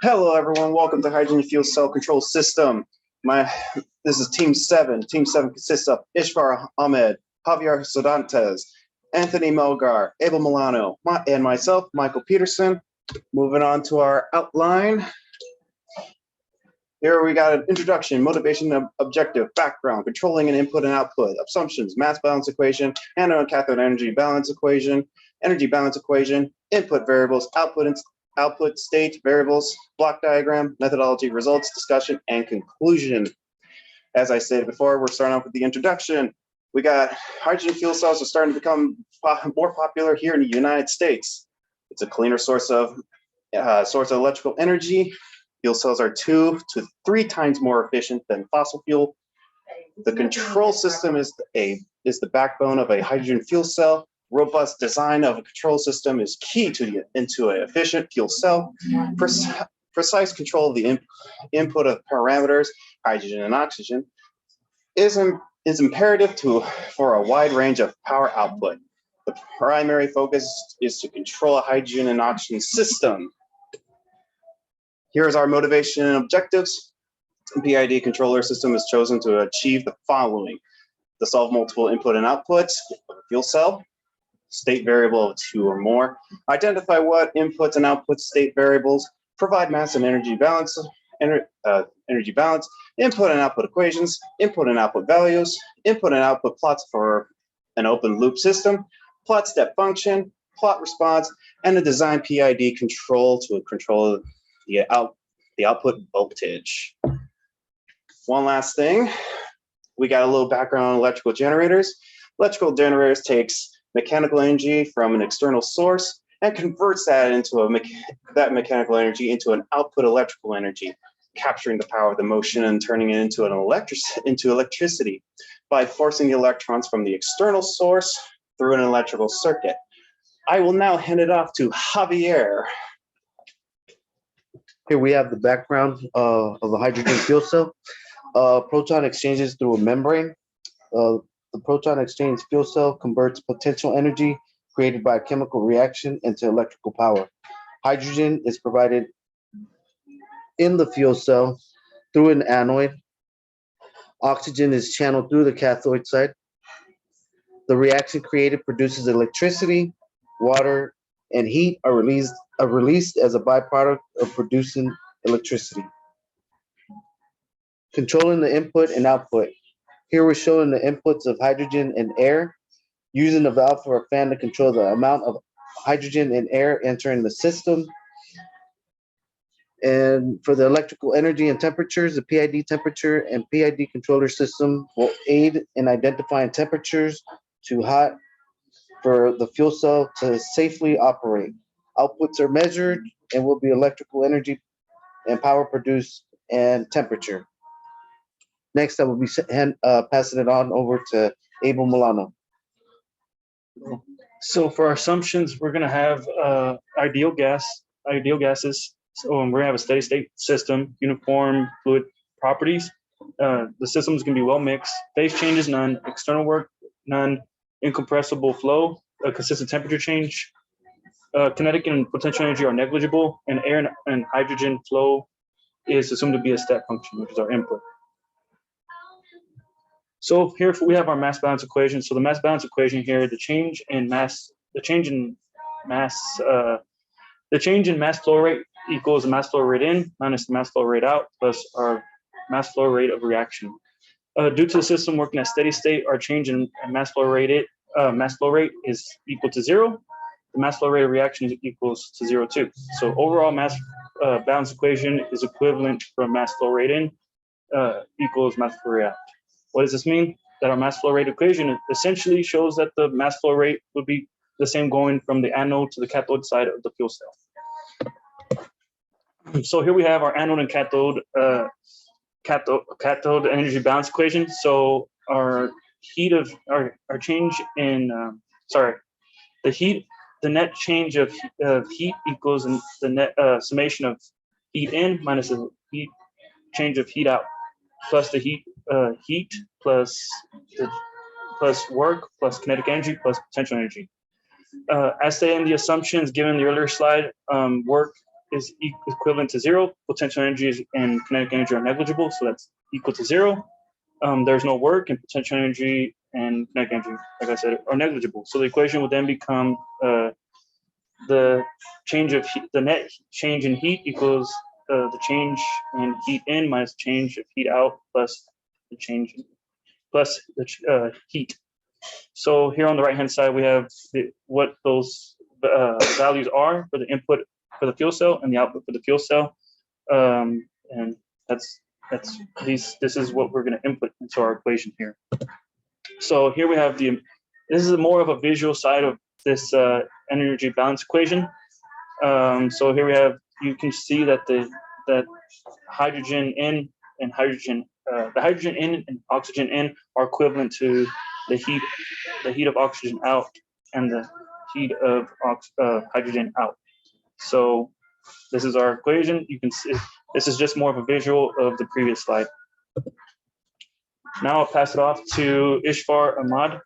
Hello, everyone. Welcome to Hydrogen Fuel Cell Control System. This is Team 7. Team 7 consists of Ishfar Ahmed, Javier Sodantes, Anthony Melgar, Abel Milano, and myself, Michael Peterson. Moving on to our outline. Here we got an introduction, motivation, objective, background, controlling and input and output, assumptions, mass balance equation, anode and cathode energy balance equation, input variables, output state variables, block diagram, methodology, results, discussion, and conclusion. As I stated before, we're starting off with the introduction. We got hydrogen fuel cells are starting to become more popular here in the United States. It's a cleaner source of electrical energy. Fuel cells are 2 to 3 times more efficient than fossil fuel. The control system is the backbone of a hydrogen fuel cell. Robust design of a control system is key into an efficient fuel cell. Precise control of the input of parameters, hydrogen and oxygen, is imperative for a wide range of power output. The primary focus is to control a hydrogen and oxygen system. Here's our motivation and objectives. The PID controller system is chosen to achieve the following: to solve multiple input and outputs of a fuel cell, state variable of 2 or more, identify what inputs and output state variables, provide mass and energy balance, input and output equations, input and output values, input and output plots for an open loop system, plot step function, plot response, and a design PID control to control the output voltage. One last thing, we got a little background on electrical generators. Electrical generators takes mechanical energy from an external source and converts that into that mechanical energy into an output electrical energy, capturing the power of the motion and turning it into electricity by forcing the electrons from the external source through an electrical circuit. I will now hand it off to Javier. Here we have the background of a hydrogen fuel cell. Proton exchanges through a membrane. The proton exchange fuel cell converts potential energy created by a chemical reaction into electrical power. Hydrogen is provided in the fuel cell through an anode. Oxygen is channeled through the cathode side. The reaction created produces electricity. Water and heat are released as a byproduct of producing electricity. Controlling the input and output. Here we're showing the inputs of hydrogen and air, using a valve for a fan to control the amount of hydrogen and air entering the system. And for the electrical energy and temperatures, the PID temperature and PID controller system will aid in identifying temperatures too hot for the fuel cell to safely operate. Outputs are measured and will be electrical energy and power produced and temperature. Next, I will be passing it on over to Abel Milano. So for our assumptions, we're going to have ideal gases. So we're going to have a steady state system, uniform fluid properties. The system is going to be well mixed. Phase changes, none. External work, none. Incompressible flow, a consistent temperature change. Kinetic and potential energy are negligible, and air and hydrogen flow is assumed to be a step function, which is our input. So here we have our mass balance equation. So the mass balance equation here, the change in mass flow rate equals the mass flow rate in minus the mass flow rate out plus our mass flow rate of reaction. Due to the system working at steady state, our change in mass flow rate is equal to 0. The mass flow rate of reaction is equals to 0 too. So overall mass balance equation is equivalent from mass flow rate in equals mass flow rate out. What does this mean? That our mass flow rate equation essentially shows that the mass flow rate would be the same going from the anode to the cathode side of the fuel cell. So here we have our anode and cathode energy balance equation. So our the net change of heat equals the net summation of heat in minus the heat change of heat out plus the heat plus work plus kinetic energy plus potential energy. As stated in the assumptions given in the earlier slide, work equivalent to 0. Potential energy and kinetic energy are negligible, so that's equal to 0. There's no work, and potential energy and kinetic energy, like I said, are negligible. So the equation would then become the net change in heat equals the change in heat in minus change of heat out plus the change plus the heat. So here on the right hand side we have what those values are for the input for the fuel cell and the output for the fuel cell, and this is what we're going to input into our equation here. So here we have this is more of a visual side of this energy balance equation. So here we have, you can see that that hydrogen in and the hydrogen in and oxygen in are equivalent to the heat of oxygen out and the heat of hydrogen out. So this is our equation. You can see this is just more of a visual of the previous slide. Now I'll pass it off to Ishfar Ahmad.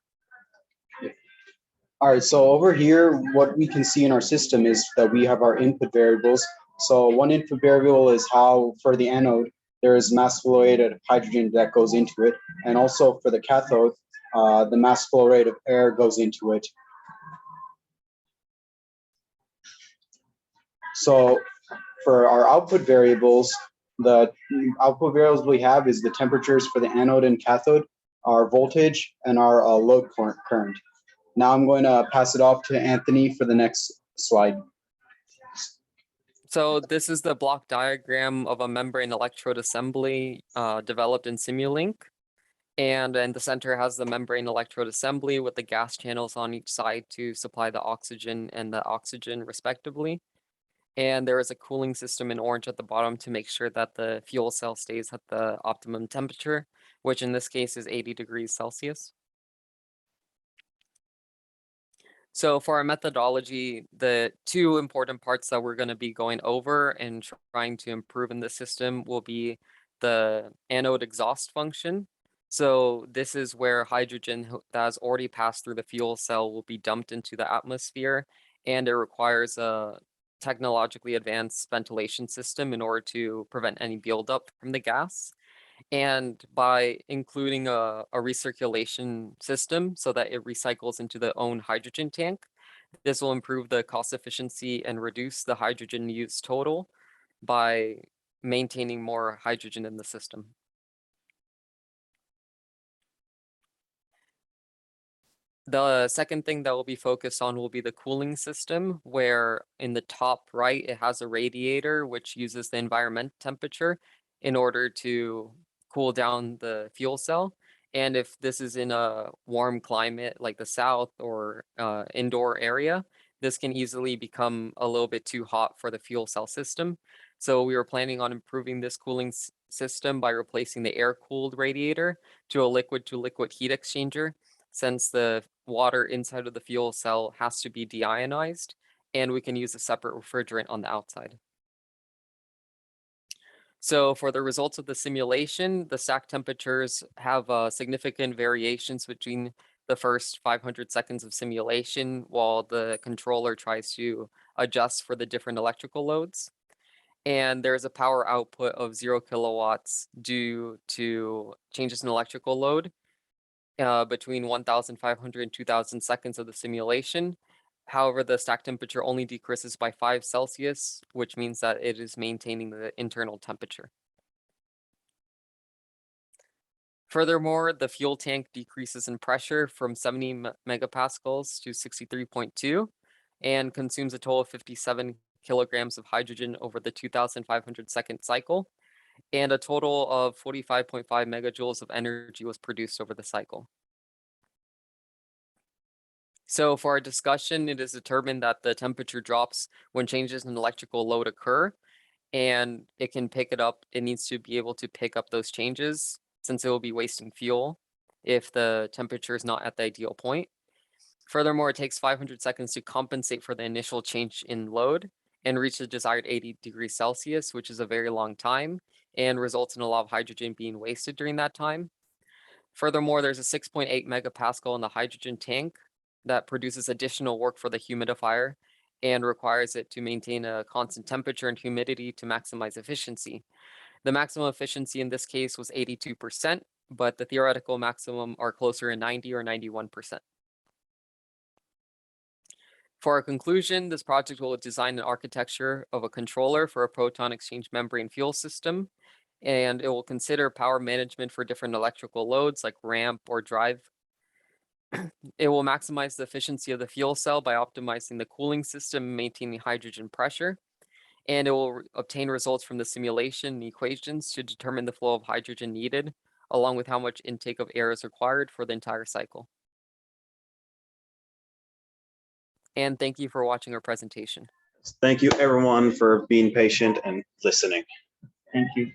All right, so over here, what we can see in our system is that we have our input variables. So one input variable is how, for the anode, there is mass flow rate of hydrogen that goes into it. And also for the cathode, the mass flow rate of air goes into it. So for our output variables, the output variables we have is the temperatures for the anode and cathode, our voltage, and our load current. Now I'm going to pass it off to Anthony for the next slide. So this is the block diagram of a membrane electrode assembly developed in Simulink. And in the center has the membrane electrode assembly with the gas channels on each side to supply the oxygen and the oxygen respectively. And there is a cooling system in orange at the bottom to make sure that the fuel cell stays at the optimum temperature, which in this case is 80 degrees Celsius. So for our methodology, the two important parts that we're going to be going over and trying to improve in the system will be the anode exhaust function. So this is where hydrogen that has already passed through the fuel cell will be dumped into the atmosphere, and it requires a technologically advanced ventilation system in order to prevent any buildup from the gas. And by including a recirculation system so that it recycles into the own hydrogen tank, this will improve the cost efficiency and reduce the hydrogen use total by maintaining more hydrogen in the system. The second thing that will be focused on will be the cooling system, where in the top right, it has a radiator which uses the environment temperature in order to cool down the fuel cell. And if this is in a warm climate like the south or indoor area, this can easily become a little bit too hot for the fuel cell system. So we were planning on improving this cooling system by replacing the air-cooled radiator to a liquid-to-liquid heat exchanger, since the water inside of the fuel cell has to be deionized, and we can use a separate refrigerant on the outside. So for the results of the simulation, the stack temperatures have significant variations between the first 500 seconds of simulation while the controller tries to adjust for the different electrical loads. And there's a power output of 0 kilowatts due to changes in electrical load between 1,500 and 2,000 seconds of the simulation. However, the stack temperature only decreases by 5 Celsius, which means that it is maintaining the internal temperature. Furthermore, the fuel tank decreases in pressure from 70 megapascals to 63.2 and consumes a total of 57 kilograms of hydrogen over the 2,500 second cycle, and a total of 45.5 megajoules of energy was produced over the cycle. So for our discussion, it is determined that the temperature drops when changes in electrical load occur, and it can pick it up. It needs to be able to pick up those changes, since it will be wasting fuel if the temperature is not at the ideal point. Furthermore, it takes 500 seconds to compensate for the initial change in load and reach the desired 80 degrees Celsius, which is a very long time, and results in a lot of hydrogen being wasted during that time. Furthermore, there's a 6.8 megapascal in the hydrogen tank that produces additional work for the humidifier, and requires it to maintain a constant temperature and humidity to maximize efficiency. The maximum efficiency in this case was 82%, but the theoretical maximum are closer to 90 or 91%. For our conclusion, this project will design an architecture of a controller for a proton exchange membrane fuel system, and it will consider power management for different electrical loads like ramp or drive. It will maximize the efficiency of the fuel cell by optimizing the cooling system and maintaining hydrogen pressure. And it will obtain results from the simulation and equations to determine the flow of hydrogen needed, along with how much intake of air is required for the entire cycle. And thank you for watching our presentation. Thank you, everyone, for being patient and listening. Thank you.